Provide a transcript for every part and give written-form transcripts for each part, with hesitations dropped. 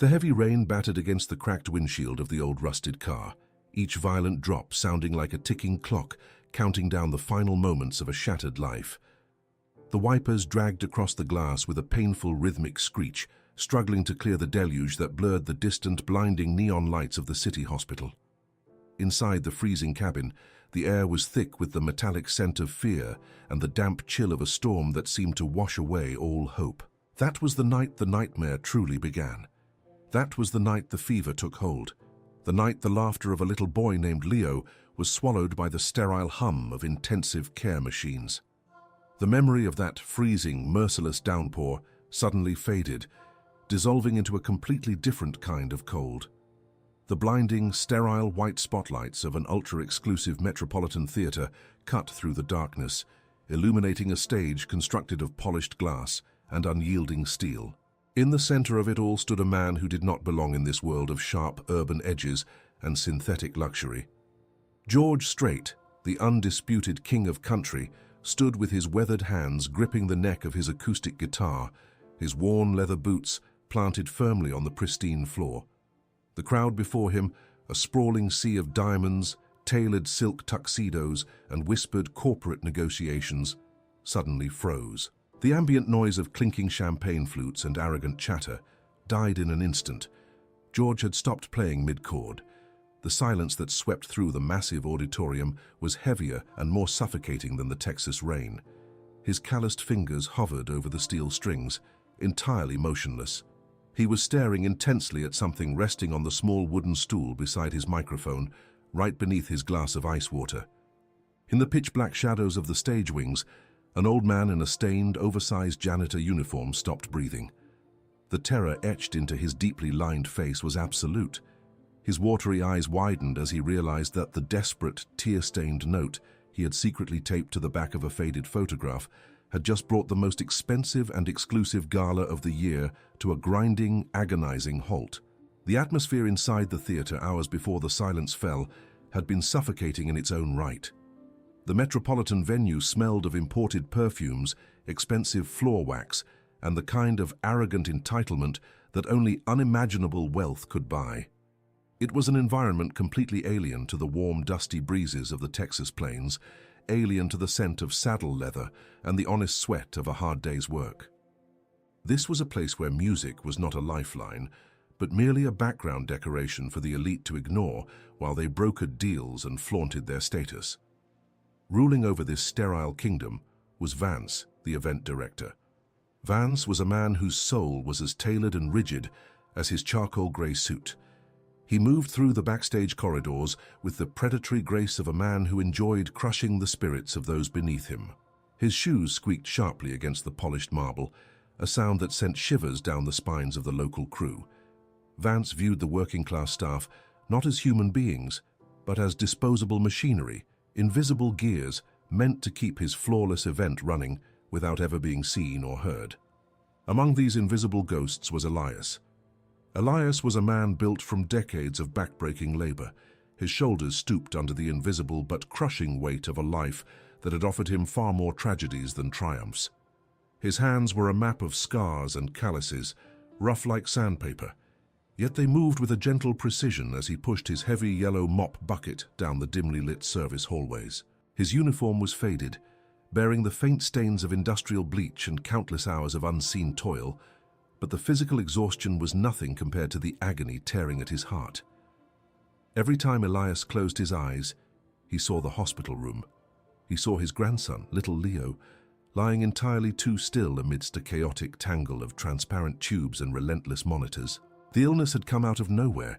The heavy rain battered against the cracked windshield of the old rusted car, each violent drop sounding like a ticking clock counting down the final moments of a shattered life. The wipers dragged across the glass with a painful rhythmic screech, struggling to clear the deluge that blurred the distant, blinding neon lights of the city hospital. Inside the freezing cabin, the air was thick with the metallic scent of fear and the damp chill of a storm that seemed to wash away all hope. That was the night the nightmare truly began. That was the night the fever took hold. The night the laughter of a little boy named Leo was swallowed by the sterile hum of intensive care machines. The memory of that freezing, merciless downpour suddenly faded, dissolving into a completely different kind of cold. The blinding, sterile white spotlights of an ultra-exclusive metropolitan theater cut through the darkness, illuminating a stage constructed of polished glass and unyielding steel. In the center of it all stood a man who did not belong in this world of sharp urban edges and synthetic luxury. George Strait, the undisputed king of country, stood with his weathered hands gripping the neck of his acoustic guitar, his worn leather boots planted firmly on the pristine floor. The crowd before him, a sprawling sea of diamonds, tailored silk tuxedos, and whispered corporate negotiations, suddenly froze. The ambient noise of clinking champagne flutes and arrogant chatter died in an instant. George had stopped playing mid-chord. The silence that swept through the massive auditorium was heavier and more suffocating than the Texas rain. His calloused fingers hovered over the steel strings, entirely motionless. He was staring intensely at something resting on the small wooden stool beside his microphone, right beneath his glass of ice water. In the pitch-black shadows of the stage wings, an old man in a stained, oversized janitor uniform stopped breathing. The terror etched into his deeply lined face was absolute. His watery eyes widened as he realized that the desperate, tear-stained note he had secretly taped to the back of a faded photograph had just brought the most expensive and exclusive gala of the year to a grinding, agonizing halt. The atmosphere inside the theater hours before the silence fell had been suffocating in its own right. The metropolitan venue smelled of imported perfumes, expensive floor wax, and the kind of arrogant entitlement that only unimaginable wealth could buy. It was an environment completely alien to the warm, dusty breezes of the Texas plains, alien to the scent of saddle leather and the honest sweat of a hard day's work. This was a place where music was not a lifeline, but merely a background decoration for the elite to ignore while they brokered deals and flaunted their status. Ruling over this sterile kingdom was Vance, the event director. Vance was a man whose soul was as tailored and rigid as his charcoal gray suit. He moved through the backstage corridors with the predatory grace of a man who enjoyed crushing the spirits of those beneath him. His shoes squeaked sharply against the polished marble, a sound that sent shivers down the spines of the local crew. Vance viewed the working-class staff not as human beings, but as disposable machinery, invisible gears meant to keep his flawless event running without ever being seen or heard. Among these invisible ghosts was Elias. Elias was a man built from decades of backbreaking labor. His shoulders stooped under the invisible but crushing weight of a life that had offered him far more tragedies than triumphs. His hands were a map of scars and calluses, rough like sandpaper, yet they moved with a gentle precision as he pushed his heavy yellow mop bucket down the dimly lit service hallways. His uniform was faded, bearing the faint stains of industrial bleach and countless hours of unseen toil, but the physical exhaustion was nothing compared to the agony tearing at his heart. Every time Elias closed his eyes, he saw the hospital room. He saw his grandson, little Leo, lying entirely too still amidst a chaotic tangle of transparent tubes and relentless monitors. The illness had come out of nowhere,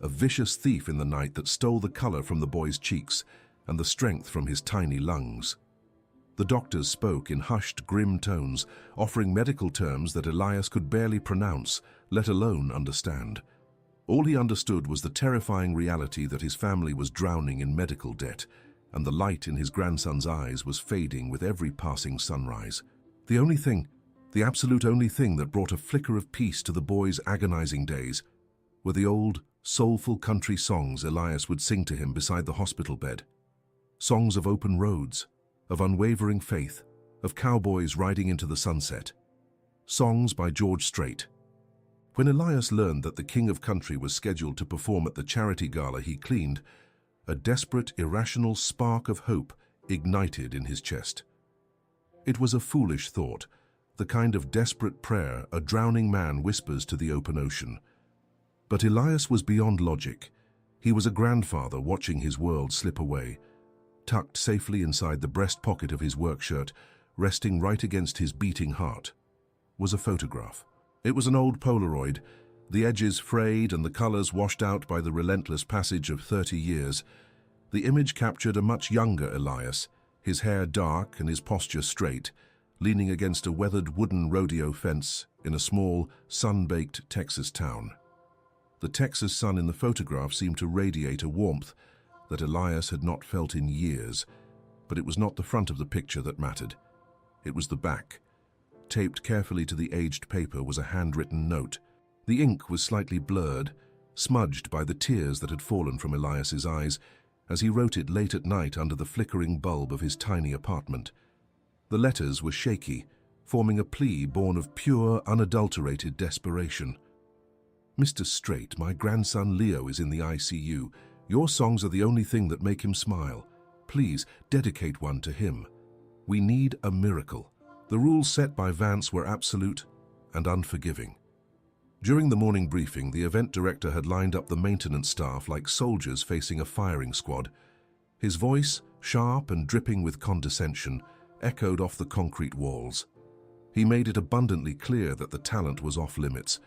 a vicious thief in the night that stole the color from the boy's cheeks and the strength from his tiny lungs. The doctors spoke in hushed, grim tones, offering medical terms that Elias could barely pronounce, let alone understand. All he understood was the terrifying reality that his family was drowning in medical debt, and the light in his grandson's eyes was fading with every passing sunrise. The only thing, the absolute only thing that brought a flicker of peace to the boy's agonizing days were the old, soulful country songs Elias would sing to him beside the hospital bed. Songs of open roads, of unwavering faith, of cowboys riding into the sunset. Songs by George Strait. When Elias learned that the King of Country was scheduled to perform at the charity gala he cleaned, a desperate, irrational spark of hope ignited in his chest. It was a foolish thought, the kind of desperate prayer a drowning man whispers to the open ocean. But Elias was beyond logic. He was a grandfather watching his world slip away. Tucked safely inside the breast pocket of his work shirt, resting right against his beating heart, was a photograph. It was an old Polaroid, the edges frayed and the colors washed out by the relentless passage of 30 years. The image captured a much younger Elias, his hair dark and his posture straight, leaning against a weathered wooden rodeo fence in a small, sun-baked Texas town. The Texas sun in the photograph seemed to radiate a warmth that Elias had not felt in years, but it was not the front of the picture that mattered. It was the back. Taped carefully to the aged paper was a handwritten note. The ink was slightly blurred, smudged by the tears that had fallen from Elias's eyes as he wrote it late at night under the flickering bulb of his tiny apartment. The letters were shaky, forming a plea born of pure, unadulterated desperation. "Mr. Strait, my grandson Leo is in the ICU. Your songs are the only thing that make him smile. Please, dedicate one to him. We need a miracle." The rules set by Vance were absolute and unforgiving. During the morning briefing, the event director had lined up the maintenance staff like soldiers facing a firing squad. His voice, sharp and dripping with condescension, echoed off the concrete walls. He made it abundantly clear that the talent was off limits.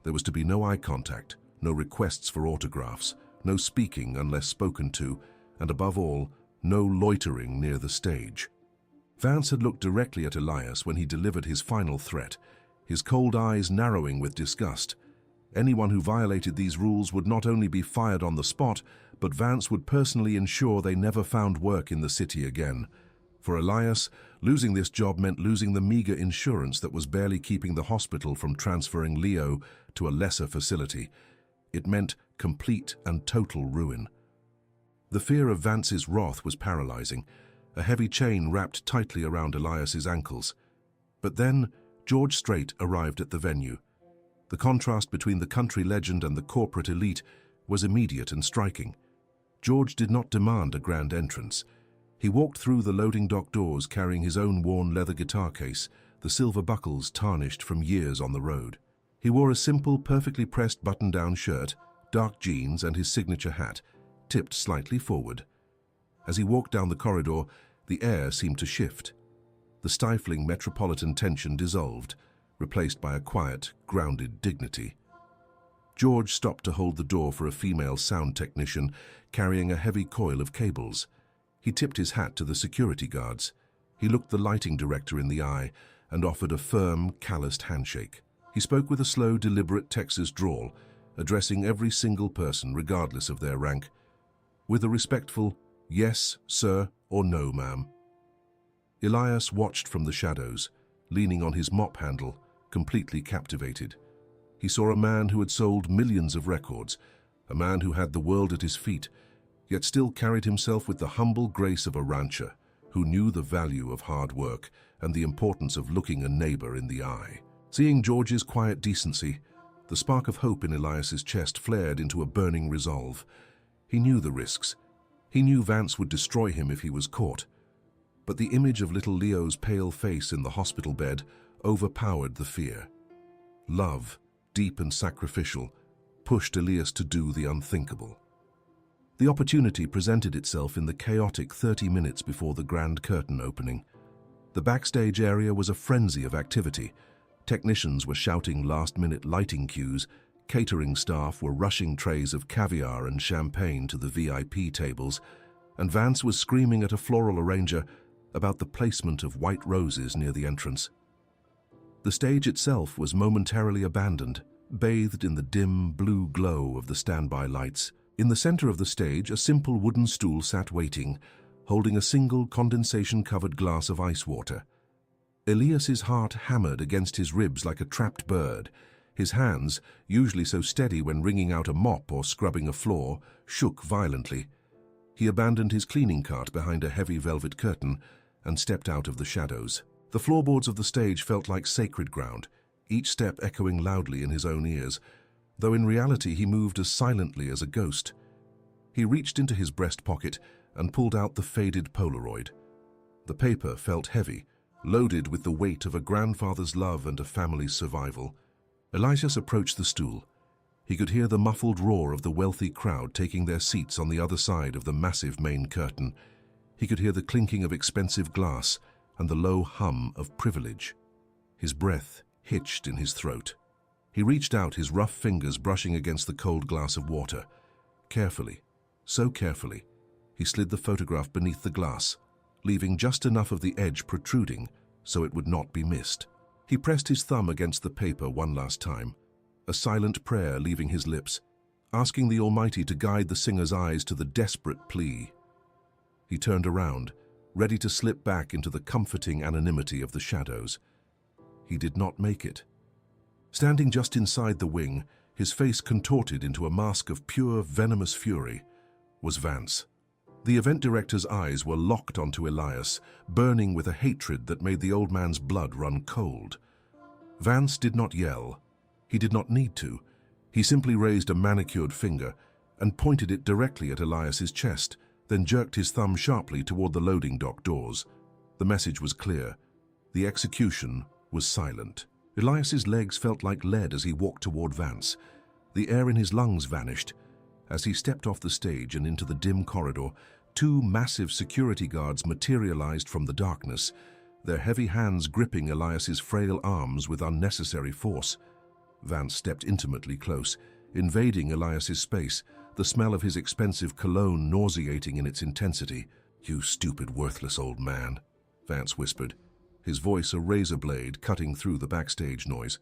There was to be no eye contact, no requests for autographs, no speaking unless spoken to, and above all, no loitering near the stage. Vance had looked directly at Elias when he delivered his final threat, his cold eyes narrowing with disgust. Anyone who violated these rules would not only be fired on the spot, but Vance would personally ensure they never found work in the city again. For Elias, losing this job meant losing the meager insurance that was barely keeping the hospital from transferring Leo to a lesser facility. It meant complete and total ruin. The fear of Vance's wrath was paralyzing, a heavy chain wrapped tightly around Elias's ankles. But then, George Strait arrived at the venue. The contrast between the country legend and the corporate elite was immediate and striking. George did not demand a grand entrance. He walked through the loading dock doors carrying his own worn leather guitar case, the silver buckles tarnished from years on the road. He wore a simple, perfectly pressed button-down shirt, dark jeans, and his signature hat, tipped slightly forward. As he walked down the corridor, the air seemed to shift. The stifling metropolitan tension dissolved, replaced by a quiet, grounded dignity. George stopped to hold the door for a female sound technician carrying a heavy coil of cables. He tipped his hat to the security guards. He looked the lighting director in the eye and offered a firm, calloused handshake. He spoke with a slow, deliberate Texas drawl, addressing every single person regardless of their rank, with a respectful, "Yes, sir," or "No, ma'am." Elias watched from the shadows, leaning on his mop handle, completely captivated. He saw a man who had sold millions of records, a man who had the world at his feet, yet still carried himself with the humble grace of a rancher who knew the value of hard work and the importance of looking a neighbor in the eye. Seeing George's quiet decency, the spark of hope in Elias's chest flared into a burning resolve. He knew the risks. He knew Vance would destroy him if he was caught. But the image of little Leo's pale face in the hospital bed overpowered the fear. Love, deep and sacrificial, pushed Elias to do the unthinkable. The opportunity presented itself in the chaotic 30 minutes before the grand curtain opening. The backstage area was a frenzy of activity. Technicians were shouting last-minute lighting cues, catering staff were rushing trays of caviar and champagne to the VIP tables, and Vance was screaming at a floral arranger about the placement of white roses near the entrance. The stage itself was momentarily abandoned, bathed in the dim, blue glow of the standby lights. In the center of the stage, a simple wooden stool sat waiting, holding a single condensation-covered glass of ice water. Elias's heart hammered against his ribs like a trapped bird. His hands, usually so steady when wringing out a mop or scrubbing a floor, shook violently. He abandoned his cleaning cart behind a heavy velvet curtain and stepped out of the shadows. The floorboards of the stage felt like sacred ground. each step echoing loudly in his own ears, though in reality he moved as silently as a ghost. He reached into his breast pocket and pulled out the faded Polaroid. The paper felt heavy, loaded with the weight of a grandfather's love and a family's survival. Elias approached the stool. He could hear the muffled roar of the wealthy crowd taking their seats on the other side of the massive main curtain. He could hear the clinking of expensive glass and the low hum of privilege. His breath hitched in his throat. He reached out, his rough fingers brushing against the cold glass of water. Carefully, so carefully, he slid the photograph beneath the glass, leaving just enough of the edge protruding so it would not be missed. He pressed his thumb against the paper one last time, a silent prayer leaving his lips, asking the Almighty to guide the singer's eyes to the desperate plea. He turned around, ready to slip back into the comforting anonymity of the shadows. He did not make it. Standing just inside the wing, his face contorted into a mask of pure, venomous fury, was Vance. The event director's eyes were locked onto Elias, burning with a hatred that made the old man's blood run cold. Vance did not yell. He did not need to. He simply raised a manicured finger and pointed it directly at Elias's chest, then jerked his thumb sharply toward the loading dock doors. The message was clear. The execution was silent. Elias's legs felt like lead as he walked toward Vance. The air in his lungs vanished. As he stepped off the stage and into the dim corridor, two massive security guards materialized from the darkness, their heavy hands gripping Elias's frail arms with unnecessary force. Vance stepped intimately close, invading Elias's space, the smell of his expensive cologne nauseating in its intensity. "You stupid, worthless old man," Vance whispered, his voice a razor blade cutting through the backstage noise.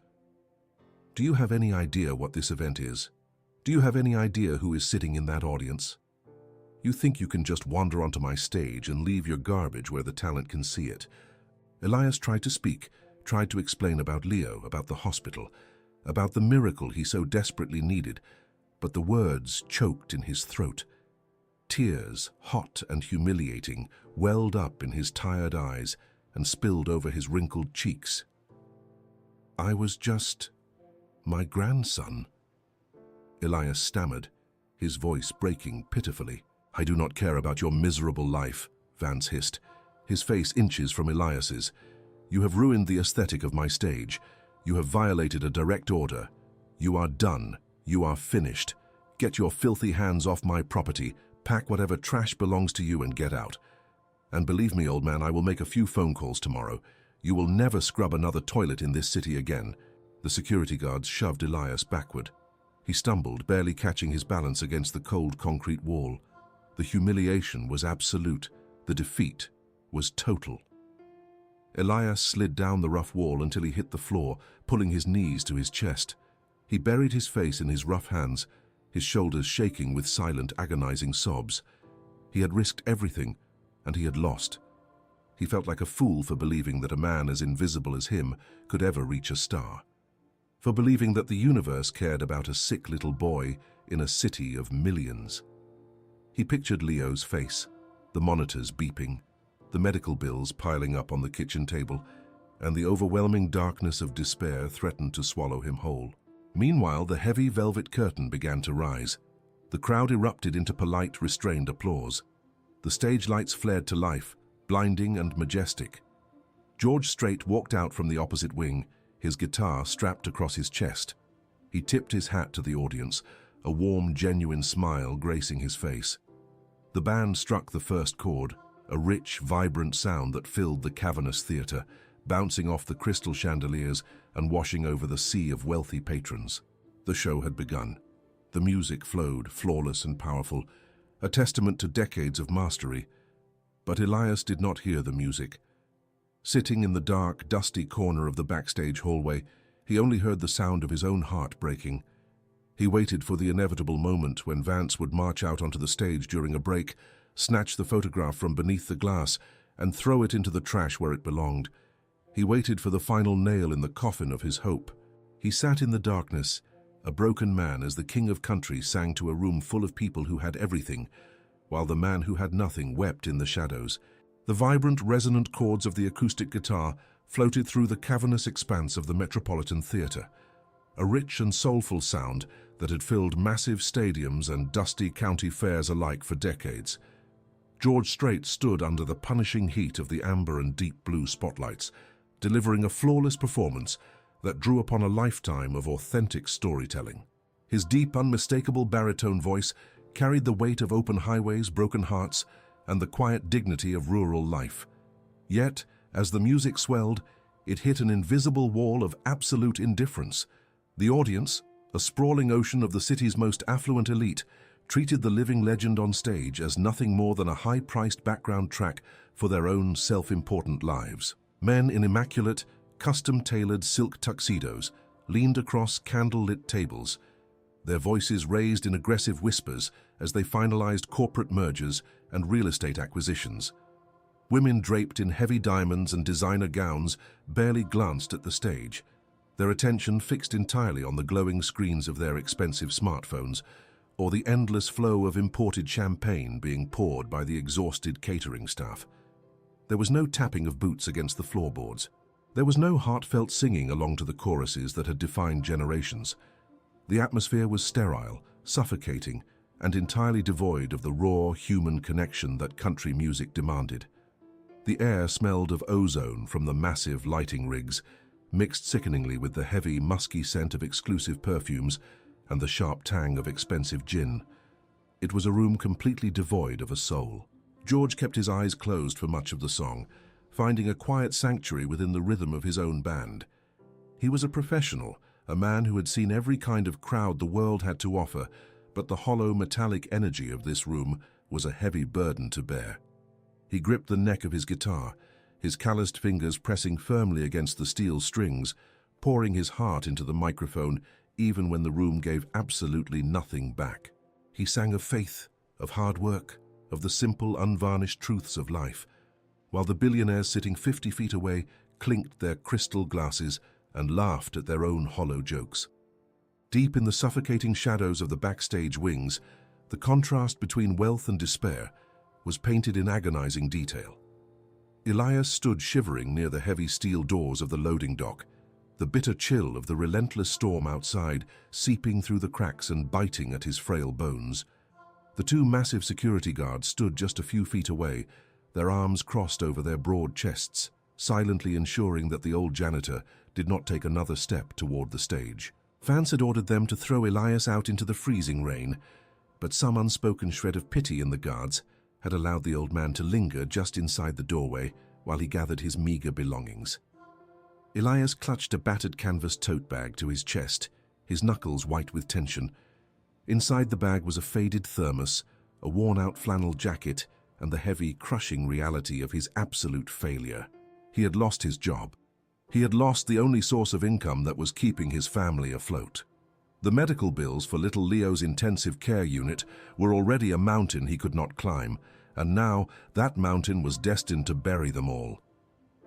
"Do you have any idea what this event is? Do you have any idea who is sitting in that audience? You think you can just wander onto my stage and leave your garbage where the talent can see it?" Elias tried to speak, tried to explain about Leo, about the hospital, about the miracle he so desperately needed, but the words choked in his throat. Tears, hot and humiliating, welled up in his tired eyes and spilled over his wrinkled cheeks. "I was just my grandson," Elias stammered, his voice breaking pitifully. "I do not care about your miserable life," Vance hissed, his face inches from Elias's. "You have ruined the aesthetic of my stage. You have violated a direct order. You are done. You are finished. Get your filthy hands off my property, pack whatever trash belongs to you and get out. And believe me, old man, I will make a few phone calls tomorrow. You will never scrub another toilet in this city again." The security guards shoved Elias backward. He stumbled, barely catching his balance against the cold concrete wall. The humiliation was absolute. The defeat was total. Elias slid down the rough wall until he hit the floor, pulling his knees to his chest. He buried his face in his rough hands, his shoulders shaking with silent, agonizing sobs. He had risked everything, and he had lost. He felt like a fool for believing that a man as invisible as him could ever reach a star. For believing that the universe cared about a sick little boy in a city of millions. He pictured Leo's face, the monitors beeping, the medical bills piling up on the kitchen table, and the overwhelming darkness of despair threatened to swallow him whole. Meanwhile, the heavy velvet curtain began to rise. The crowd erupted into polite, restrained applause. The stage lights flared to life, blinding and majestic. George Strait walked out from the opposite wing, his guitar strapped across his chest. He tipped his hat to the audience, a warm, genuine smile gracing his face. The band struck the first chord, a rich, vibrant sound that filled the cavernous theater, bouncing off the crystal chandeliers and washing over the sea of wealthy patrons. The show had begun. The music flowed, flawless and powerful, a testament to decades of mastery. But Elias did not hear the music. Sitting in the dark, dusty corner of the backstage hallway, he only heard the sound of his own heart breaking. He waited for the inevitable moment when Vance would march out onto the stage during a break, snatch the photograph from beneath the glass, and throw it into the trash where it belonged. He waited for the final nail in the coffin of his hope. He sat in the darkness, a broken man, as the king of country sang to a room full of people who had everything, while the man who had nothing wept in the shadows. The vibrant, resonant chords of the acoustic guitar floated through the cavernous expanse of the Metropolitan Theatre, a rich and soulful sound that had filled massive stadiums and dusty county fairs alike for decades. George Strait stood under the punishing heat of the amber and deep blue spotlights, delivering a flawless performance that drew upon a lifetime of authentic storytelling. His deep, unmistakable baritone voice carried the weight of open highways, broken hearts, and the quiet dignity of rural life. Yet, as the music swelled, it hit an invisible wall of absolute indifference. The audience, a sprawling ocean of the city's most affluent elite, treated the living legend on stage as nothing more than a high-priced background track for their own self-important lives. Men in immaculate, custom-tailored silk tuxedos leaned across candle-lit tables, their voices raised in aggressive whispers as they finalized corporate mergers and real estate acquisitions. Women draped in heavy diamonds and designer gowns barely glanced at the stage, their attention fixed entirely on the glowing screens of their expensive smartphones or the endless flow of imported champagne being poured by the exhausted catering staff. There was no tapping of boots against the floorboards. There was no heartfelt singing along to the choruses that had defined generations. The atmosphere was sterile, suffocating, and entirely devoid of the raw human connection that country music demanded. The air smelled of ozone from the massive lighting rigs, mixed sickeningly with the heavy, musky scent of exclusive perfumes and the sharp tang of expensive gin. It was a room completely devoid of a soul. George kept his eyes closed for much of the song, finding a quiet sanctuary within the rhythm of his own band. He was a professional, a man who had seen every kind of crowd the world had to offer, but the hollow, metallic energy of this room was a heavy burden to bear. He gripped the neck of his guitar, his calloused fingers pressing firmly against the steel strings, pouring his heart into the microphone even when the room gave absolutely nothing back. He sang of faith, of hard work, of the simple, unvarnished truths of life, while the billionaires sitting 50 feet away clinked their crystal glasses and laughed at their own hollow jokes. Deep in the suffocating shadows of the backstage wings, the contrast between wealth and despair was painted in agonizing detail. Elias stood shivering near the heavy steel doors of the loading dock, the bitter chill of the relentless storm outside seeping through the cracks and biting at his frail bones. The two massive security guards stood just a few feet away, their arms crossed over their broad chests, silently ensuring that the old janitor did not take another step toward the stage. Vance had ordered them to throw Elias out into the freezing rain, but some unspoken shred of pity in the guards had allowed the old man to linger just inside the doorway while he gathered his meager belongings. Elias clutched a battered canvas tote bag to his chest, his knuckles white with tension. Inside the bag was a faded thermos, a worn-out flannel jacket, and the heavy, crushing reality of his absolute failure. He had lost his job. He had lost the only source of income that was keeping his family afloat. The medical bills for little Leo's intensive care unit were already a mountain he could not climb, and now that mountain was destined to bury them all.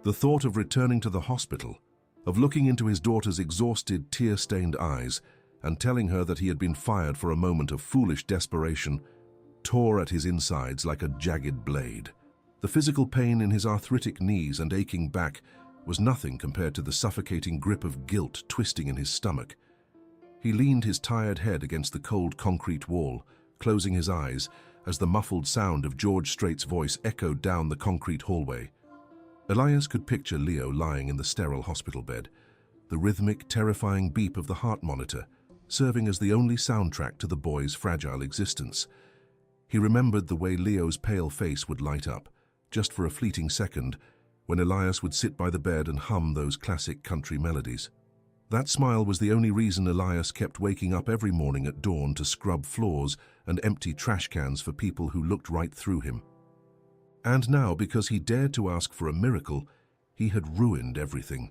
The thought of returning to the hospital, of looking into his daughter's exhausted, tear-stained eyes and telling her that he had been fired for a moment of foolish desperation, tore at his insides like a jagged blade. The physical pain in his arthritic knees and aching back was nothing compared to the suffocating grip of guilt twisting in his stomach. He leaned his tired head against the cold concrete wall, closing his eyes as the muffled sound of George Strait's voice echoed down the concrete hallway. Elias could picture Leo lying in the sterile hospital bed, the rhythmic, terrifying beep of the heart monitor serving as the only soundtrack to the boy's fragile existence. He remembered the way Leo's pale face would light up, just for a fleeting second, when Elias would sit by the bed and hum those classic country melodies. That smile was the only reason Elias kept waking up every morning at dawn to scrub floors and empty trash cans for people who looked right through him. And now, because he dared to ask for a miracle, he had ruined everything.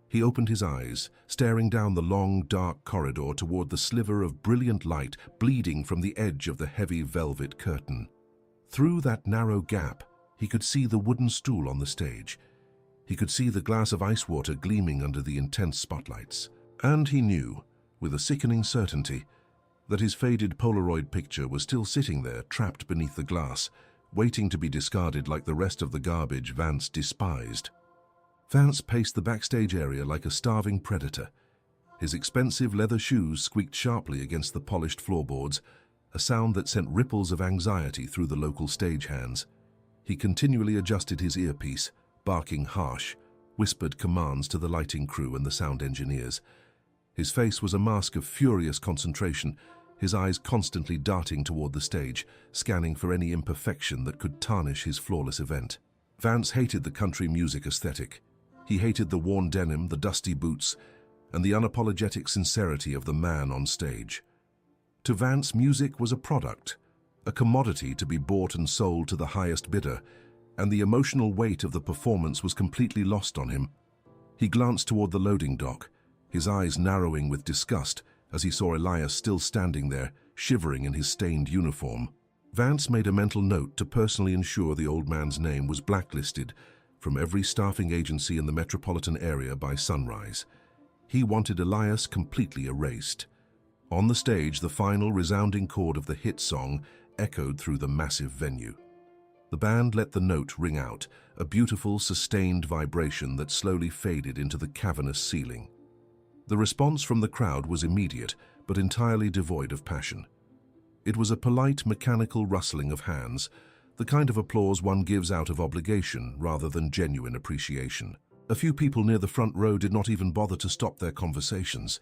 He opened his eyes, staring down the long, dark corridor toward the sliver of brilliant light bleeding from the edge of the heavy velvet curtain. Through that narrow gap, he could see the wooden stool on the stage. He could see the glass of ice water gleaming under the intense spotlights. And he knew, with a sickening certainty, that his faded Polaroid picture was still sitting there, trapped beneath the glass, waiting to be discarded like the rest of the garbage Vance despised. Vance paced the backstage area like a starving predator. His expensive leather shoes squeaked sharply against the polished floorboards, a sound that sent ripples of anxiety through the local stagehands. He continually adjusted his earpiece, barking harsh, whispered commands to the lighting crew and the sound engineers. His face was a mask of furious concentration, his eyes constantly darting toward the stage, scanning for any imperfection that could tarnish his flawless event. Vance hated the country music aesthetic. He hated the worn denim, the dusty boots, and the unapologetic sincerity of the man on stage. To Vance, music was a product, a commodity to be bought and sold to the highest bidder, and the emotional weight of the performance was completely lost on him. He glanced toward the loading dock, his eyes narrowing with disgust as he saw Elias still standing there, shivering in his stained uniform. Vance made a mental note to personally ensure the old man's name was blacklisted from every staffing agency in the metropolitan area by sunrise. He wanted Elias completely erased. On the stage, the final resounding chord of the hit song echoed through the massive venue. The band let the note ring out, a beautiful, sustained vibration that slowly faded into the cavernous ceiling. The response from the crowd was immediate, but entirely devoid of passion. It was a polite, mechanical rustling of hands, the kind of applause one gives out of obligation rather than genuine appreciation. A few people near the front row did not even bother to stop their conversations,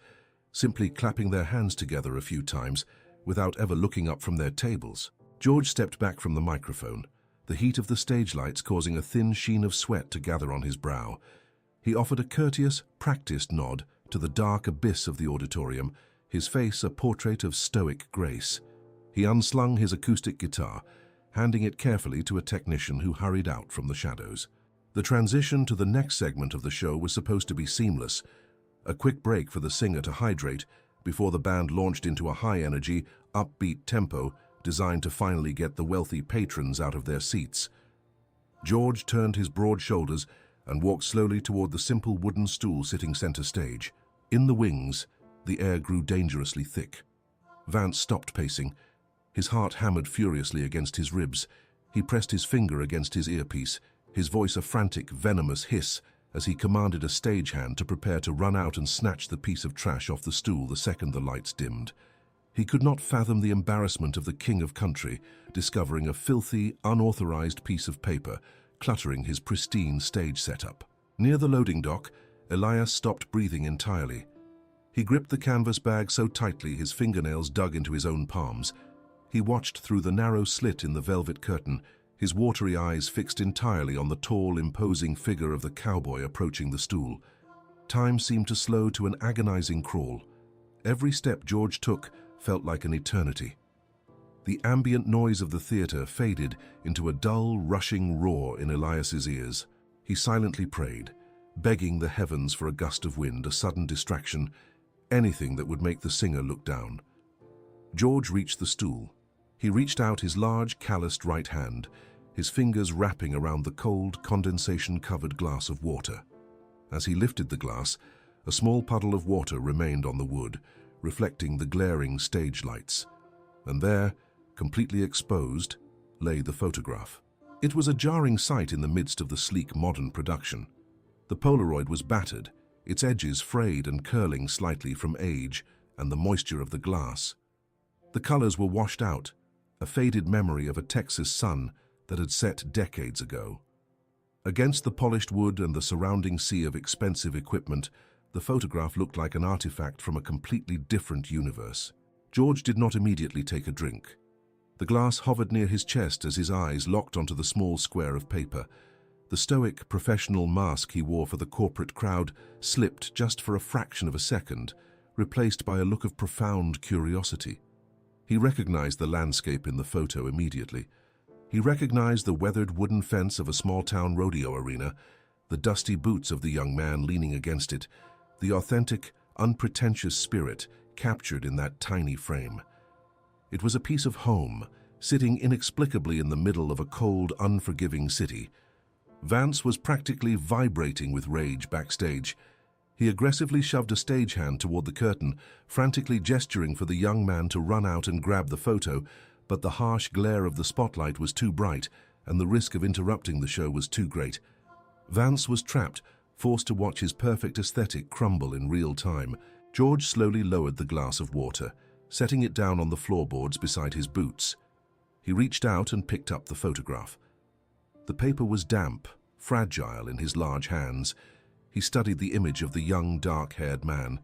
simply clapping their hands together a few times without ever looking up from their tables. George stepped back from the microphone, the heat of the stage lights causing a thin sheen of sweat to gather on his brow. He offered a courteous, practiced nod to the dark abyss of the auditorium, his face a portrait of stoic grace. He unslung his acoustic guitar, handing it carefully to a technician who hurried out from the shadows. The transition to the next segment of the show was supposed to be seamless, a quick break for the singer to hydrate before the band launched into a high-energy, upbeat tempo designed to finally get the wealthy patrons out of their seats. George turned his broad shoulders and walked slowly toward the simple wooden stool sitting center stage. In the wings, the air grew dangerously thick. Vance stopped pacing. His heart hammered furiously against his ribs. He pressed his finger against his earpiece, his voice a frantic, venomous hiss as he commanded a stagehand to prepare to run out and snatch the piece of trash off the stool the second the lights dimmed. He could not fathom the embarrassment of the king of country discovering a filthy, unauthorized piece of paper cluttering his pristine stage setup. Near the loading dock, Elias stopped breathing entirely. He gripped the canvas bag so tightly his fingernails dug into his own palms. He watched through the narrow slit in the velvet curtain, his watery eyes fixed entirely on the tall, imposing figure of the cowboy approaching the stool. Time seemed to slow to an agonizing crawl. Every step George took felt like an eternity. The ambient noise of the theater faded into a dull, rushing roar in Elias's ears. He silently prayed, begging the heavens for a gust of wind, a sudden distraction, anything that would make the singer look down. George reached the stool. He reached out his large, calloused right hand, his fingers wrapping around the cold, condensation-covered glass of water. As he lifted the glass, a small puddle of water remained on the wood, reflecting the glaring stage lights. And there, completely exposed, lay the photograph. It was a jarring sight in the midst of the sleek modern production. The Polaroid was battered, its edges frayed and curling slightly from age and the moisture of the glass. The colors were washed out, a faded memory of a Texas sun that had set decades ago. Against the polished wood and the surrounding sea of expensive equipment, the photograph looked like an artifact from a completely different universe. George did not immediately take a drink. The glass hovered near his chest as his eyes locked onto the small square of paper. The stoic, professional mask he wore for the corporate crowd slipped just for a fraction of a second, replaced by a look of profound curiosity. He recognized the landscape in the photo immediately. He recognized the weathered wooden fence of a small-town rodeo arena, the dusty boots of the young man leaning against it, the authentic, unpretentious spirit captured in that tiny frame. It was a piece of home, sitting inexplicably in the middle of a cold, unforgiving city. Vance was practically vibrating with rage backstage. He aggressively shoved a stagehand toward the curtain, frantically gesturing for the young man to run out and grab the photo, but the harsh glare of the spotlight was too bright, and the risk of interrupting the show was too great. Vance was trapped, Forced to watch his perfect aesthetic crumble in real time, George slowly lowered the glass of water, setting it down on the floorboards beside his boots. He reached out and picked up the photograph. The paper was damp, fragile in his large hands. He studied the image of the young, dark-haired man,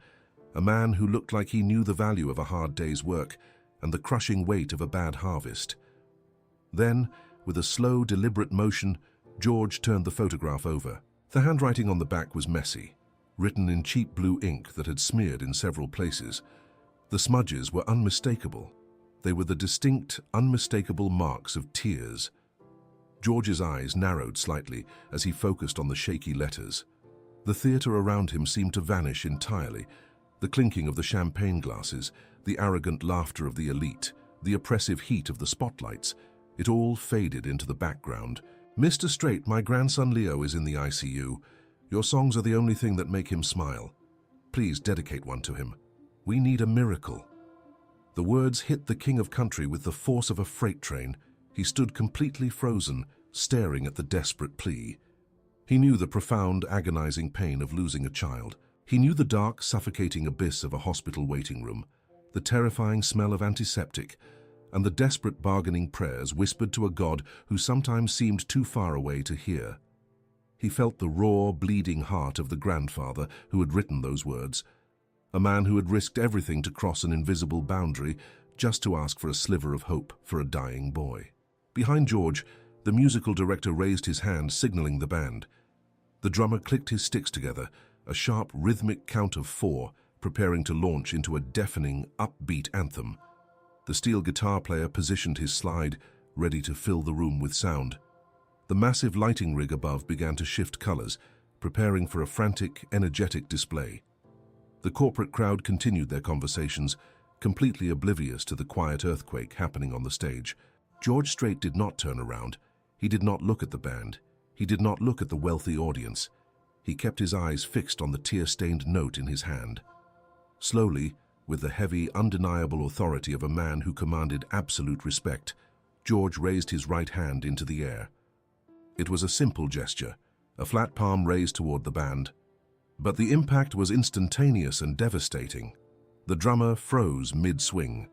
a man who looked like he knew the value of a hard day's work and the crushing weight of a bad harvest. Then, with a slow, deliberate motion, George turned the photograph over. The handwriting on the back was messy, written in cheap blue ink that had smeared in several places. The smudges were unmistakable. They were the distinct, unmistakable marks of tears. George's eyes narrowed slightly as he focused on the shaky letters. The theater around him seemed to vanish entirely. The clinking of the champagne glasses, the arrogant laughter of the elite, the oppressive heat of the spotlights, it all faded into the background. "Mr. Strait, my grandson Leo is in the ICU. Your songs are the only thing that make him smile. Please dedicate one to him. We need a miracle." The words hit the king of country with the force of a freight train. He stood completely frozen, staring at the desperate plea. He knew the profound, agonizing pain of losing a child. He knew the dark, suffocating abyss of a hospital waiting room, the terrifying smell of antiseptic, and the desperate bargaining prayers whispered to a God who sometimes seemed too far away to hear. He felt the raw, bleeding heart of the grandfather who had written those words, a man who had risked everything to cross an invisible boundary just to ask for a sliver of hope for a dying boy. Behind George, the musical director raised his hand, signaling the band. The drummer clicked his sticks together, a sharp, rhythmic count of 4, preparing to launch into a deafening, upbeat anthem. The steel guitar player positioned his slide, ready to fill the room with sound. The massive lighting rig above began to shift colors, preparing for a frantic, energetic display. The corporate crowd continued their conversations, completely oblivious to the quiet earthquake happening on the stage. George Strait did not turn around. He did not look at the band. He did not look at the wealthy audience. He kept his eyes fixed on the tear-stained note in his hand. Slowly, with the heavy, undeniable authority of a man who commanded absolute respect, George raised his right hand into the air. It was a simple gesture, a flat palm raised toward the band. But the impact was instantaneous and devastating. The drummer froze mid-swing.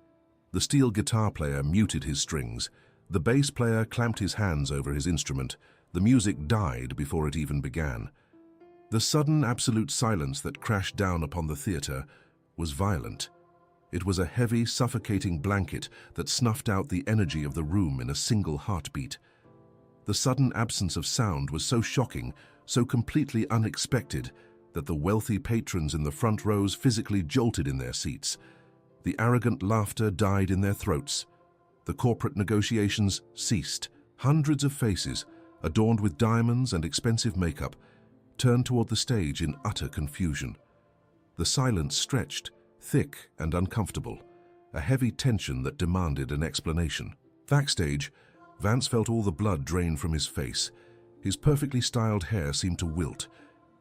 The steel guitar player muted his strings. The bass player clamped his hands over his instrument. The music died before it even began. The sudden absolute silence that crashed down upon the theater was violent. It was a heavy, suffocating blanket that snuffed out the energy of the room in a single heartbeat. The sudden absence of sound was so shocking, so completely unexpected, that the wealthy patrons in the front rows physically jolted in their seats. The arrogant laughter died in their throats. The corporate negotiations ceased. Hundreds of faces, adorned with diamonds and expensive makeup, turned toward the stage in utter confusion. The silence stretched, thick and uncomfortable, a heavy tension that demanded an explanation. Backstage, Vance felt all the blood drain from his face. His perfectly styled hair seemed to wilt.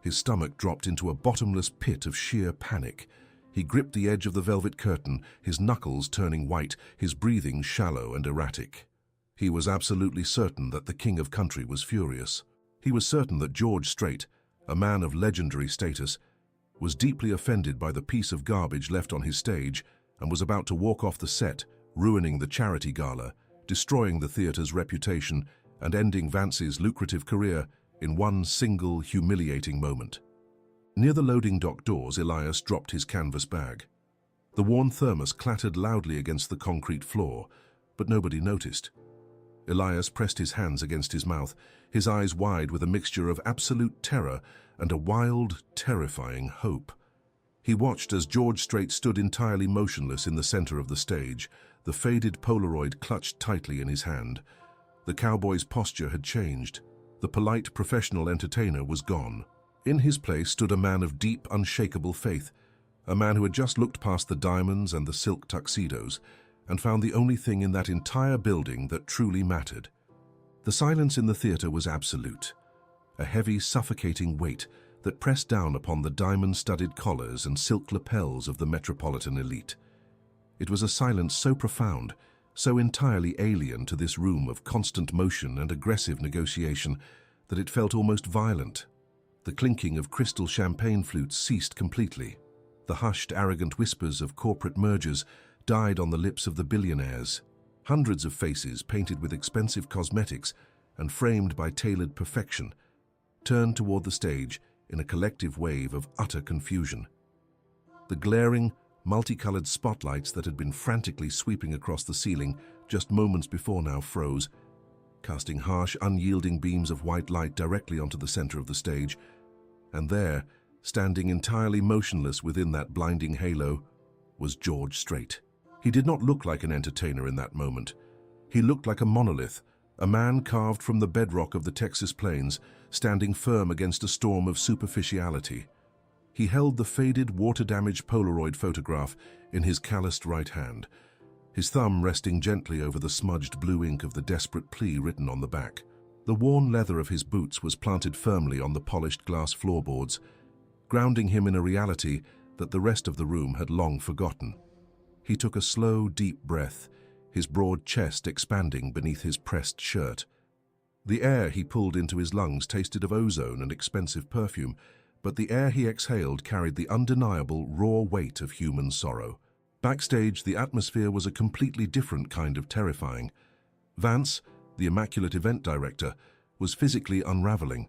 His stomach dropped into a bottomless pit of sheer panic. He gripped the edge of the velvet curtain, his knuckles turning white, his breathing shallow and erratic. He was absolutely certain that the king of country was furious. He was certain that George Strait, a man of legendary status, was deeply offended by the piece of garbage left on his stage and was about to walk off the set, ruining the charity gala, destroying the theater's reputation and ending Vance's lucrative career in one single humiliating moment. Near the loading dock doors, Elias dropped his canvas bag. The worn thermos clattered loudly against the concrete floor, but nobody noticed. Elias pressed his hands against his mouth, his eyes wide with a mixture of absolute terror and a wild, terrifying hope. He watched as George Strait stood entirely motionless in the center of the stage, the faded Polaroid clutched tightly in his hand. The cowboy's posture had changed. The polite, professional entertainer was gone. In his place stood a man of deep, unshakable faith, a man who had just looked past the diamonds and the silk tuxedos and found the only thing in that entire building that truly mattered. The silence in the theater was absolute, a heavy, suffocating weight that pressed down upon the diamond-studded collars and silk lapels of the metropolitan elite. It was a silence so profound, so entirely alien to this room of constant motion and aggressive negotiation, that it felt almost violent. The clinking of crystal champagne flutes ceased completely. The hushed, arrogant whispers of corporate mergers died on the lips of the billionaires. Hundreds of faces, painted with expensive cosmetics and framed by tailored perfection, turned toward the stage in a collective wave of utter confusion. The glaring, multicolored spotlights that had been frantically sweeping across the ceiling just moments before now froze, casting harsh, unyielding beams of white light directly onto the center of the stage. And there, standing entirely motionless within that blinding halo, was George Strait. He did not look like an entertainer in that moment. He looked like a monolith, a man carved from the bedrock of the Texas plains, standing firm against a storm of superficiality. He held the faded, water-damaged Polaroid photograph in his calloused right hand, his thumb resting gently over the smudged blue ink of the desperate plea written on the back. The worn leather of his boots was planted firmly on the polished glass floorboards, grounding him in a reality that the rest of the room had long forgotten. He took a slow, deep breath, his broad chest expanding beneath his pressed shirt. The air he pulled into his lungs tasted of ozone and expensive perfume, but the air he exhaled carried the undeniable, raw weight of human sorrow. Backstage, the atmosphere was a completely different kind of terrifying. Vance, the immaculate event director, was physically unraveling.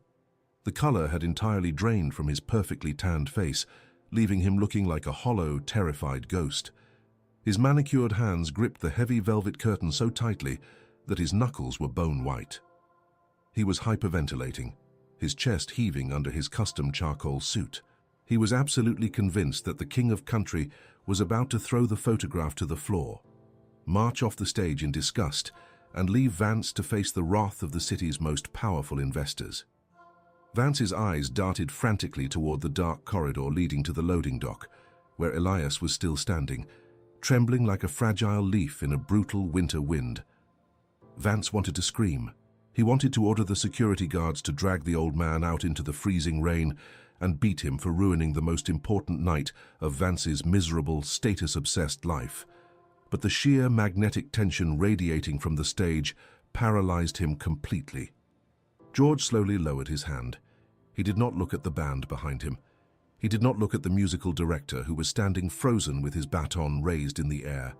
The color had entirely drained from his perfectly tanned face, leaving him looking like a hollow, terrified ghost. His manicured hands gripped the heavy velvet curtain so tightly that his knuckles were bone white. He was hyperventilating, his chest heaving under his custom charcoal suit. He was absolutely convinced that the king of country was about to throw the photograph to the floor, march off the stage in disgust, and leave Vance to face the wrath of the city's most powerful investors. Vance's eyes darted frantically toward the dark corridor leading to the loading dock, where Elias was still standing, trembling like a fragile leaf in a brutal winter wind. Vance wanted to scream. He wanted to order the security guards to drag the old man out into the freezing rain and beat him for ruining the most important night of Vance's miserable, status-obsessed life. But the sheer magnetic tension radiating from the stage paralyzed him completely. George slowly lowered his hand. He did not look at the band behind him. He did not look at the musical director, who was standing frozen with his baton raised in the air.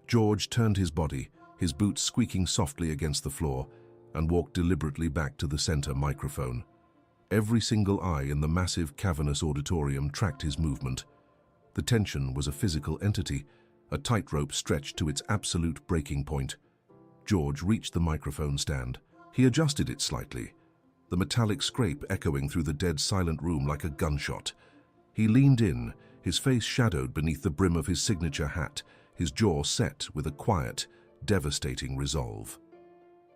George turned his body, his boots squeaking softly against the floor, and walked deliberately back to the center microphone. Every single eye in the massive, cavernous auditorium tracked his movement. The tension was a physical entity, a tightrope stretched to its absolute breaking point. George reached the microphone stand. He adjusted it slightly, the metallic scrape echoing through the dead silent room like a gunshot. He leaned in, his face shadowed beneath the brim of his signature hat, his jaw set with a quiet, devastating resolve.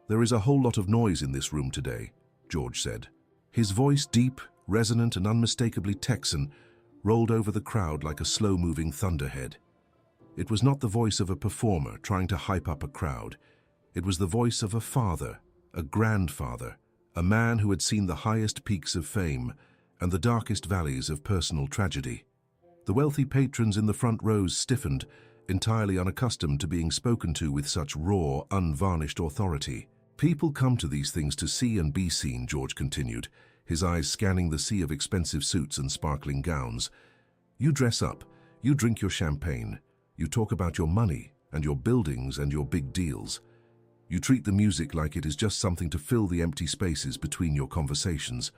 "There is a whole lot of noise in this room today," George said. His voice, deep, resonant, and unmistakably Texan, rolled over the crowd like a slow-moving thunderhead. It was not the voice of a performer trying to hype up a crowd. It was the voice of a father, a grandfather, a man who had seen the highest peaks of fame and the darkest valleys of personal tragedy. The wealthy patrons in the front rows stiffened, entirely unaccustomed to being spoken to with such raw, unvarnished authority. "People come to these things to see and be seen," George continued, his eyes scanning the sea of expensive suits and sparkling gowns. "You dress up, you drink your champagne, you talk about your money and your buildings and your big deals. You treat the music like it is just something to fill the empty spaces between your conversations.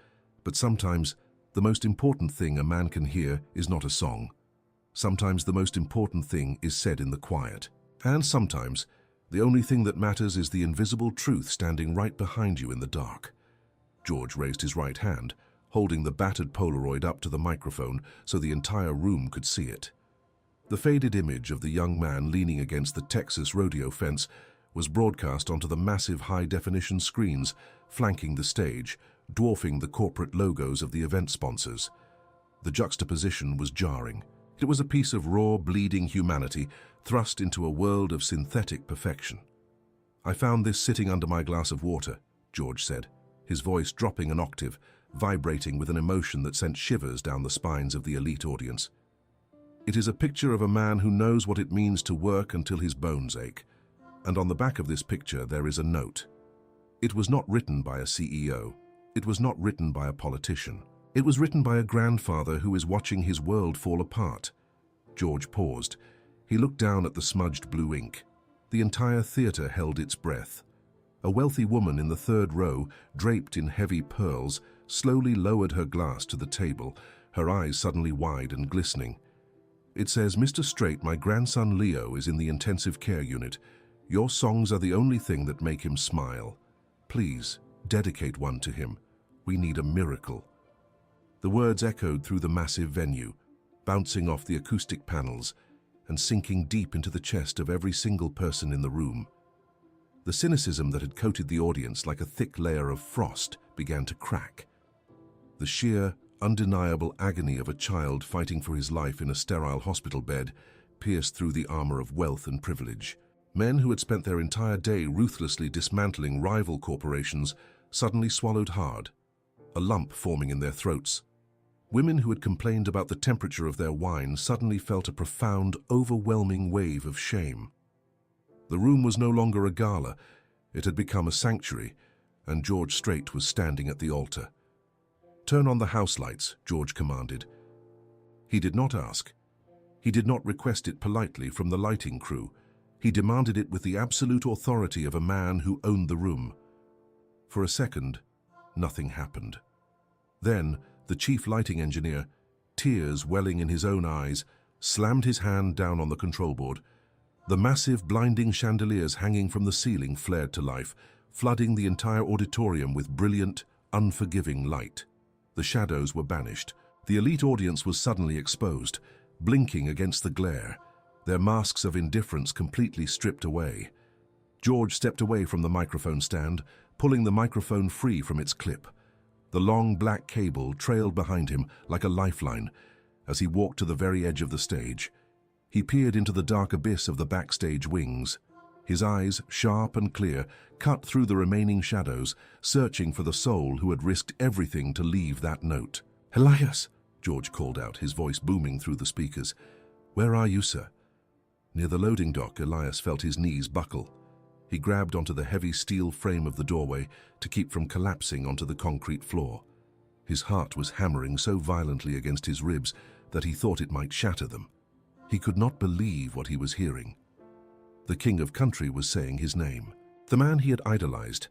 But sometimes, the most important thing a man can hear is not a song. Sometimes the most important thing is said in the quiet. And sometimes, the only thing that matters is the invisible truth standing right behind you in the dark." George raised his right hand, holding the battered Polaroid up to the microphone so the entire room could see it. The faded image of the young man leaning against the Texas rodeo fence was broadcast onto the massive high-definition screens flanking the stage, dwarfing the corporate logos of the event sponsors. The juxtaposition was jarring. It was a piece of raw, bleeding humanity thrust into a world of synthetic perfection. "I found this sitting under my glass of water," George said, his voice dropping an octave, vibrating with an emotion that sent shivers down the spines of the elite audience. "It is a picture of a man who knows what it means to work until his bones ache. And on the back of this picture there is a note. It was not written by a CEO. It was not written by a politician. It was written by a grandfather who is watching his world fall apart. George paused. He looked down at the smudged blue ink. The entire theater held its breath. A wealthy woman in the third row, draped in heavy pearls, slowly lowered her glass to the table, her eyes suddenly wide and glistening. It says, "Mr. Strait, my grandson Leo is in the intensive care unit. Your songs are the only thing that make him smile. Please, dedicate one to him. We need a miracle." The words echoed through the massive venue, bouncing off the acoustic panels and sinking deep into the chest of every single person in the room. The cynicism that had coated the audience like a thick layer of frost began to crack. The sheer, undeniable agony of a child fighting for his life in a sterile hospital bed pierced through the armor of wealth and privilege. Men who had spent their entire day ruthlessly dismantling rival corporations suddenly swallowed hard, a lump forming in their throats. Women who had complained about the temperature of their wine suddenly felt a profound, overwhelming wave of shame. The room was no longer a gala. It had become a sanctuary, and George Strait was standing at the altar. "Turn on the house lights," George commanded. He did not ask. He did not request it politely from the lighting crew. He demanded it with the absolute authority of a man who owned the room. For a second, nothing happened. Then, the chief lighting engineer, tears welling in his own eyes, slammed his hand down on the control board. The massive, blinding chandeliers hanging from the ceiling flared to life, flooding the entire auditorium with brilliant, unforgiving light. The shadows were banished. The elite audience was suddenly exposed, blinking against the glare, their masks of indifference completely stripped away. George stepped away from the microphone stand, pulling the microphone free from its clip. The long black cable trailed behind him like a lifeline as he walked to the very edge of the stage. He peered into the dark abyss of the backstage wings. His eyes, sharp and clear, cut through the remaining shadows, searching for the soul who had risked everything to leave that note. "Elias!" George called out, his voice booming through the speakers. "Where are you, sir?" Near the loading dock, Elias felt his knees buckle. He grabbed onto the heavy steel frame of the doorway to keep from collapsing onto the concrete floor. His heart was hammering so violently against his ribs that he thought it might shatter them. He could not believe what he was hearing. The king of country was saying his name. The man he had idolized,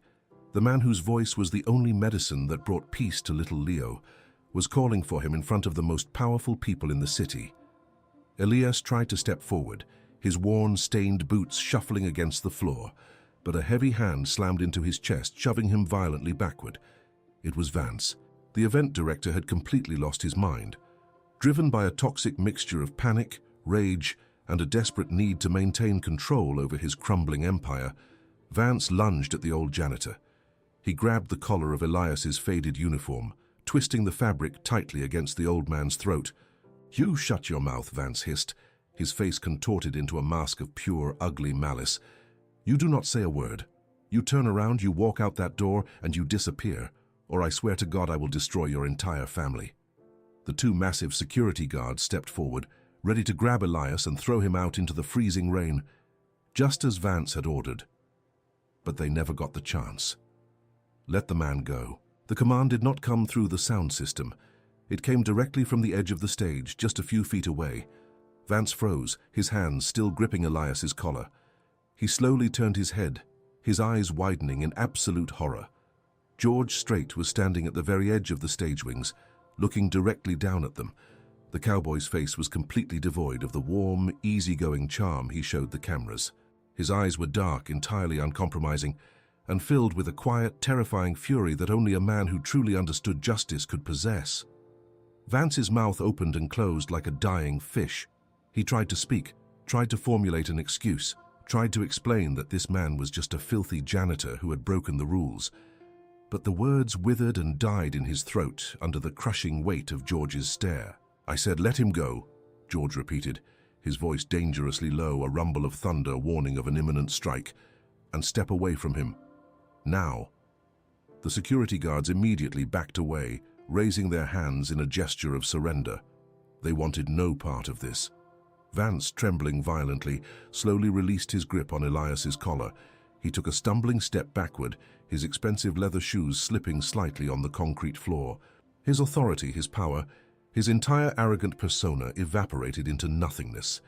the man whose voice was the only medicine that brought peace to little Leo, was calling for him in front of the most powerful people in the city. Elias tried to step forward, his worn, stained boots shuffling against the floor, but a heavy hand slammed into his chest, shoving him violently backward. It was Vance. The event director had completely lost his mind. Driven by a toxic mixture of panic, rage, and a desperate need to maintain control over his crumbling empire, Vance lunged at the old janitor. He grabbed the collar of Elias's faded uniform, twisting the fabric tightly against the old man's throat. "You shut your mouth," Vance hissed, his face contorted into a mask of pure, ugly malice. "You do not say a word. You turn around, you walk out that door, and you disappear, or I swear to God I will destroy your entire family." The two massive security guards stepped forward, ready to grab Elias and throw him out into the freezing rain, just as Vance had ordered. But they never got the chance. "Let the man go." The command did not come through the sound system. It came directly from the edge of the stage, just a few feet away. Vance froze, his hands still gripping Elias's collar. He slowly turned his head, his eyes widening in absolute horror. George Strait was standing at the very edge of the stage wings, looking directly down at them. The cowboy's face was completely devoid of the warm, easygoing charm he showed the cameras. His eyes were dark, entirely uncompromising, and filled with a quiet, terrifying fury that only a man who truly understood justice could possess. Vance's mouth opened and closed like a dying fish. He tried to speak, tried to formulate an excuse, tried to explain that this man was just a filthy janitor who had broken the rules. But the words withered and died in his throat under the crushing weight of George's stare. "I said let him go," George repeated, his voice dangerously low, a rumble of thunder warning of an imminent strike. "And step away from him. Now." The security guards immediately backed away, raising their hands in a gesture of surrender. They wanted no part of this. Vance, trembling violently, slowly released his grip on Elias's collar. He took a stumbling step backward, his expensive leather shoes slipping slightly on the concrete floor. His authority, his power, his entire arrogant persona evaporated into nothingness.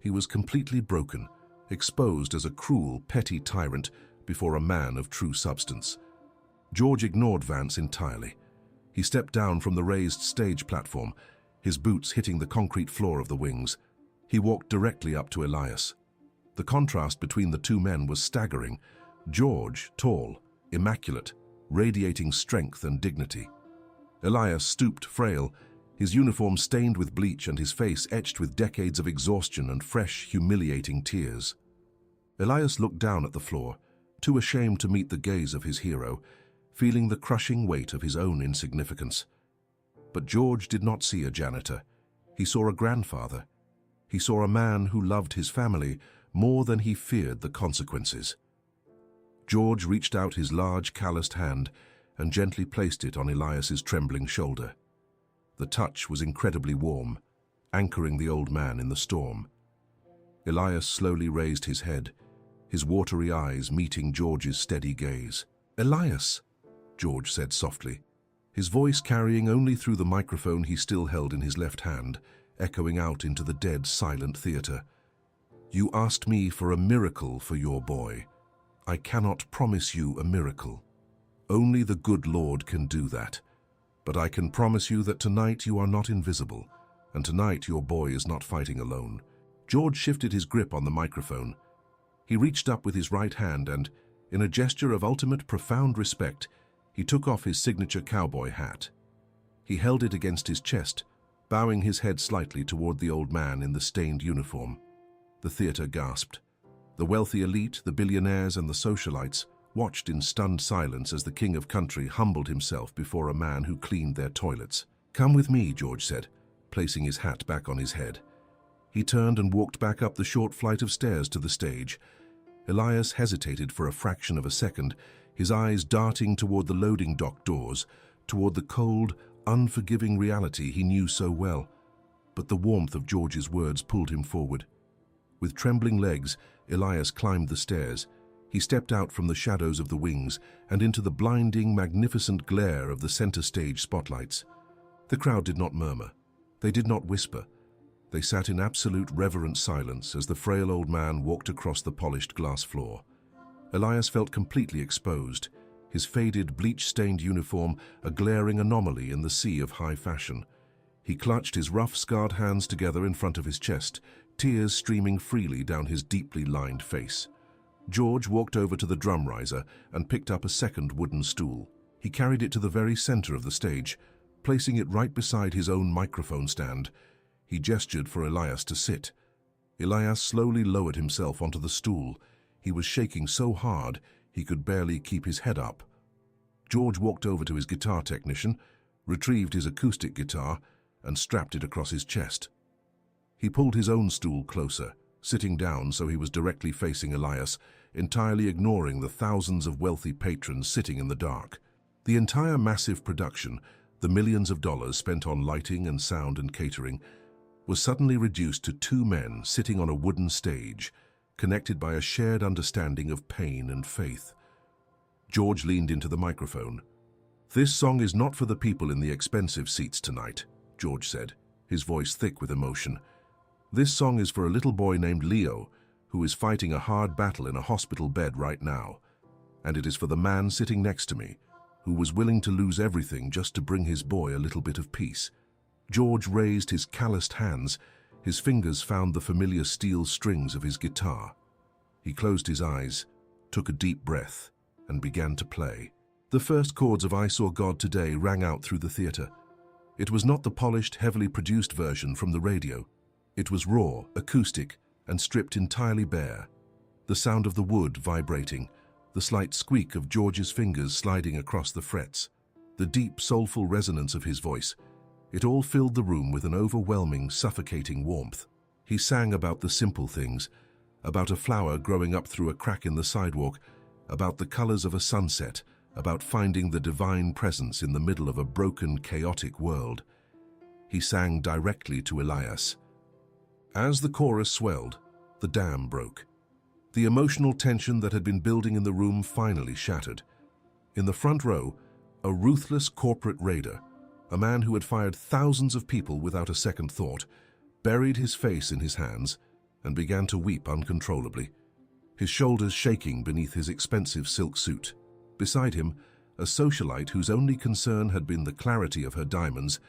He was completely broken, exposed as a cruel, petty tyrant before a man of true substance. George ignored Vance entirely. He stepped down from the raised stage platform, his boots hitting the concrete floor of the wings. He walked directly up to Elias. The contrast between the two men was staggering. George, tall, immaculate, radiating strength and dignity. Elias stooped, frail, his uniform stained with bleach and his face etched with decades of exhaustion and fresh, humiliating tears. Elias looked down at the floor, too ashamed to meet the gaze of his hero, feeling the crushing weight of his own insignificance. But George did not see a janitor. He saw a grandfather. He saw a man who loved his family more than he feared the consequences. George reached out his large, calloused hand and gently placed it on Elias's trembling shoulder. The touch was incredibly warm, anchoring the old man in the storm. Elias slowly raised his head, his watery eyes meeting George's steady gaze. "Elias," George said softly, his voice carrying only through the microphone he still held in his left hand, echoing out into the dead, silent theater. "You asked me for a miracle for your boy. I cannot promise you a miracle. Only the good Lord can do that. But I can promise you that tonight you are not invisible, and tonight your boy is not fighting alone." George shifted his grip on the microphone. He reached up with his right hand and, in a gesture of ultimate profound respect, he took off his signature cowboy hat. He held it against his chest, bowing his head slightly toward the old man in the stained uniform. The theater gasped. The wealthy elite, the billionaires and the socialites watched in stunned silence as the king of country humbled himself before a man who cleaned their toilets. "Come with me," George said, placing his hat back on his head. He turned and walked back up the short flight of stairs to the stage. Elias hesitated for a fraction of a second, his eyes darting toward the loading dock doors, toward the cold, unforgiving reality he knew so well. But the warmth of George's words pulled him forward. With trembling legs, Elias climbed the stairs. He stepped out from the shadows of the wings and into the blinding, magnificent glare of the center stage spotlights. The crowd did not murmur. They did not whisper. They sat in absolute reverent silence as the frail old man walked across the polished glass floor. Elias felt completely exposed, his faded, bleach-stained uniform a glaring anomaly in the sea of high fashion. He clutched his rough, scarred hands together in front of his chest, tears streaming freely down his deeply lined face. George walked over to the drum riser and picked up a second wooden stool. He carried it to the very center of the stage, placing it right beside his own microphone stand. He gestured for Elias to sit. Elias slowly lowered himself onto the stool. He was shaking so hard he could barely keep his head up. George walked over to his guitar technician, retrieved his acoustic guitar, and strapped it across his chest. He pulled his own stool closer, sitting down so he was directly facing Elias, entirely ignoring the thousands of wealthy patrons sitting in the dark. The entire massive production, the millions of dollars spent on lighting and sound and catering, was suddenly reduced to two men sitting on a wooden stage, connected by a shared understanding of pain and faith. George leaned into the microphone. "This song is not for the people in the expensive seats tonight," George said, his voice thick with emotion. "This song is for a little boy named Leo, who is fighting a hard battle in a hospital bed right now. And it is for the man sitting next to me, who was willing to lose everything just to bring his boy a little bit of peace." George raised his calloused hands. His fingers found the familiar steel strings of his guitar. He closed his eyes, took a deep breath, and began to play. The first chords of "I Saw God Today" rang out through the theater. It was not the polished, heavily produced version from the radio. It was raw, acoustic, and stripped entirely bare. The sound of the wood vibrating, the slight squeak of George's fingers sliding across the frets, the deep, soulful resonance of his voice. It all filled the room with an overwhelming, suffocating warmth. He sang about the simple things, about a flower growing up through a crack in the sidewalk, about the colors of a sunset, about finding the divine presence in the middle of a broken, chaotic world. He sang directly to Elias. As the chorus swelled, the dam broke. The emotional tension that had been building in the room finally shattered. In the front row, a ruthless corporate raider, A man who had fired thousands of people without a second thought, buried his face in his hands and began to weep uncontrollably, his shoulders shaking beneath his expensive silk suit. Beside him, a socialite whose only concern had been the clarity of her diamonds,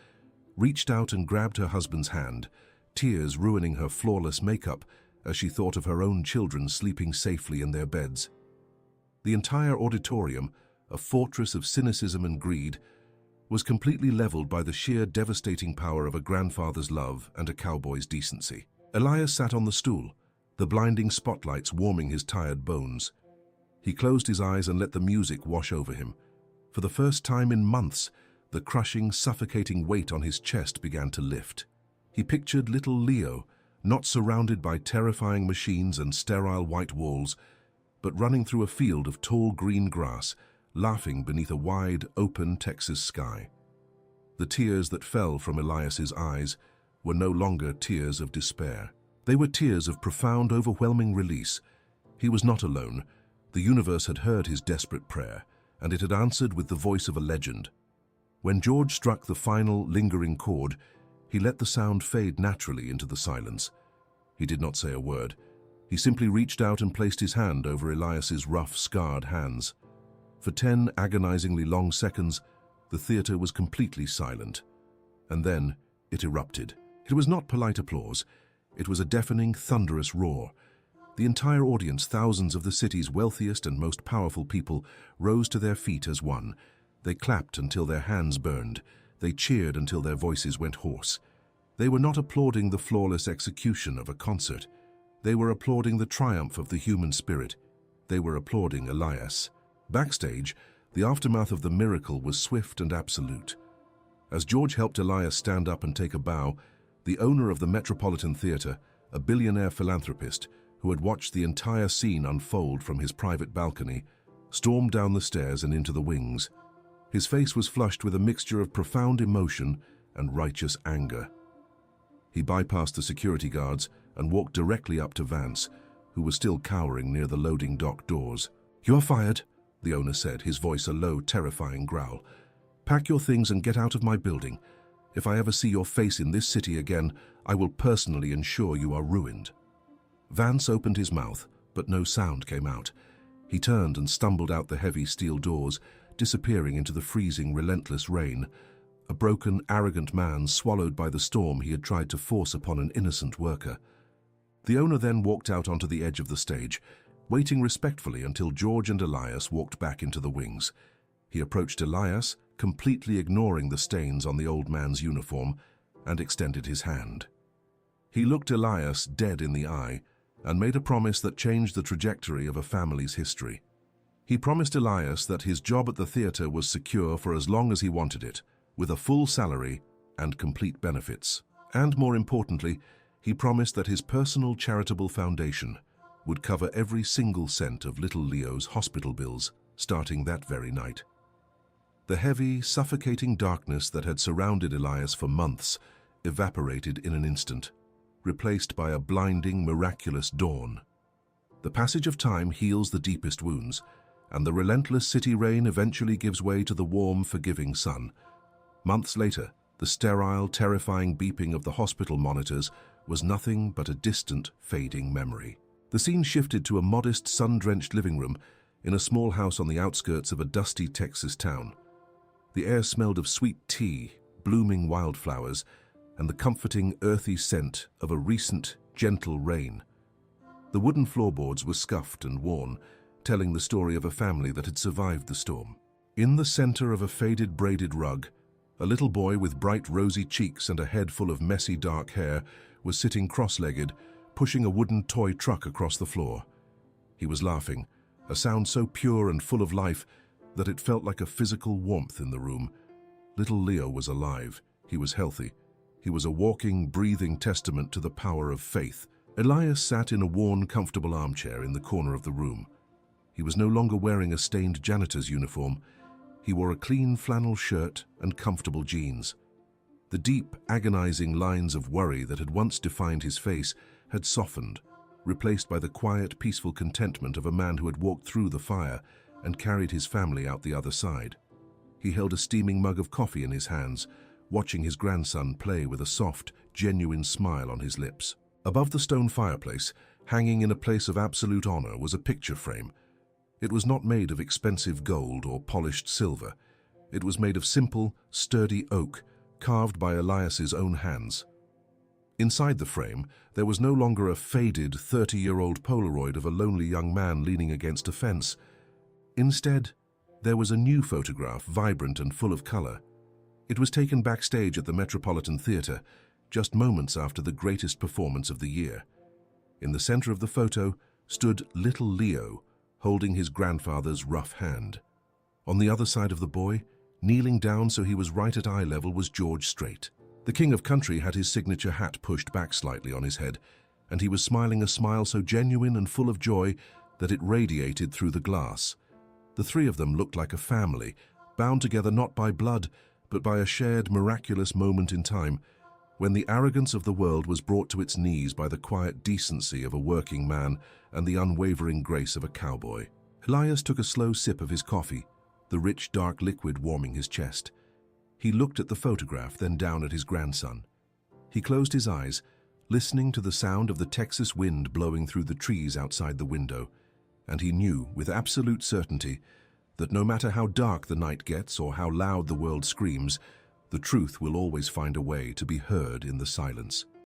reached out and grabbed her husband's hand, tears ruining her flawless makeup as she thought of her own children sleeping safely in their beds. The entire auditorium, a fortress of cynicism and greed, was completely leveled by the sheer devastating power of a grandfather's love and a cowboy's decency. Elias sat on the stool, the blinding spotlights warming his tired bones. He closed his eyes and let the music wash over him. For the first time in months, the crushing, suffocating weight on his chest began to lift. He pictured little Leo, not surrounded by terrifying machines and sterile white walls, but running through a field of tall green grass, laughing beneath a wide, open Texas sky. The tears that fell from Elias's eyes were no longer tears of despair. They were tears of profound, overwhelming release. He was not alone. The universe had heard his desperate prayer, and it had answered with the voice of a legend. When George struck the final, lingering chord, he let the sound fade naturally into the silence. He did not say a word. He simply reached out and placed his hand over Elias's rough, scarred hands. For 10 agonizingly long seconds, the theater was completely silent. And then it erupted. It was not polite applause. It was a deafening, thunderous roar. The entire audience, thousands of the city's wealthiest and most powerful people, rose to their feet as one. They clapped until their hands burned. They cheered until their voices went hoarse. They were not applauding the flawless execution of a concert. They were applauding the triumph of the human spirit. They were applauding Elias. Backstage, the aftermath of the miracle was swift and absolute. As George helped Elias stand up and take a bow, the owner of the Metropolitan Theater, a billionaire philanthropist who had watched the entire scene unfold from his private balcony, stormed down the stairs and into the wings. His face was flushed with a mixture of profound emotion and righteous anger. He bypassed the security guards and walked directly up to Vance, who was still cowering near the loading dock doors. "You are fired," the owner said, his voice a low, terrifying growl. "Pack your things and get out of my building. If I ever see your face in this city again, I will personally ensure you are ruined." Vance opened his mouth, but no sound came out. He turned and stumbled out the heavy steel doors, disappearing into the freezing, relentless rain. A broken, arrogant man swallowed by the storm he had tried to force upon an innocent worker. The owner then walked out onto the edge of the stage, waiting respectfully until George and Elias walked back into the wings. He approached Elias, completely ignoring the stains on the old man's uniform, and extended his hand. He looked Elias dead in the eye and made a promise that changed the trajectory of a family's history. He promised Elias that his job at the theater was secure for as long as he wanted it, with a full salary and complete benefits. And more importantly, he promised that his personal charitable foundation would cover every single cent of little Leo's hospital bills starting that very night. The heavy, suffocating darkness that had surrounded Elias for months evaporated in an instant, replaced by a blinding, miraculous dawn. The passage of time heals the deepest wounds, and the relentless city rain eventually gives way to the warm, forgiving sun. Months later, the sterile, terrifying beeping of the hospital monitors was nothing but a distant, fading memory. The scene shifted to a modest, sun-drenched living room in a small house on the outskirts of a dusty Texas town. The air smelled of sweet tea, blooming wildflowers, and the comforting, earthy scent of a recent, gentle rain. The wooden floorboards were scuffed and worn, telling the story of a family that had survived the storm. In the center of a faded braided rug, a little boy with bright rosy cheeks and a head full of messy dark hair was sitting cross-legged, pushing a wooden toy truck across the floor. He was laughing, a sound so pure and full of life that it felt like a physical warmth in the room. Little Leo was alive. He was healthy. He was a walking, breathing testament to the power of faith. Elias sat in a worn, comfortable armchair in the corner of the room. He was no longer wearing a stained janitor's uniform. He wore a clean flannel shirt and comfortable jeans. The deep, agonizing lines of worry that had once defined his face had softened, replaced by the quiet, peaceful contentment of a man who had walked through the fire and carried his family out the other side. He held a steaming mug of coffee in his hands, watching his grandson play with a soft, genuine smile on his lips. Above the stone fireplace, hanging in a place of absolute honor, was a picture frame. It was not made of expensive gold or polished silver. It was made of simple, sturdy oak, carved by Elias's own hands. Inside the frame, there was no longer a faded 30-year-old Polaroid of a lonely young man leaning against a fence. Instead, there was a new photograph, vibrant and full of color. It was taken backstage at the Metropolitan Theater, just moments after the greatest performance of the year. In the center of the photo stood little Leo, holding his grandfather's rough hand. On the other side of the boy, kneeling down so he was right at eye level, was George Strait. The King of Country had his signature hat pushed back slightly on his head, and he was smiling a smile so genuine and full of joy that it radiated through the glass. The three of them looked like a family, bound together not by blood, but by a shared miraculous moment in time, when the arrogance of the world was brought to its knees by the quiet decency of a working man and the unwavering grace of a cowboy. Elias took a slow sip of his coffee, the rich, dark liquid warming his chest. He looked at the photograph, then down at his grandson. He closed his eyes, listening to the sound of the Texas wind blowing through the trees outside the window, and he knew with absolute certainty that no matter how dark the night gets or how loud the world screams, the truth will always find a way to be heard in the silence.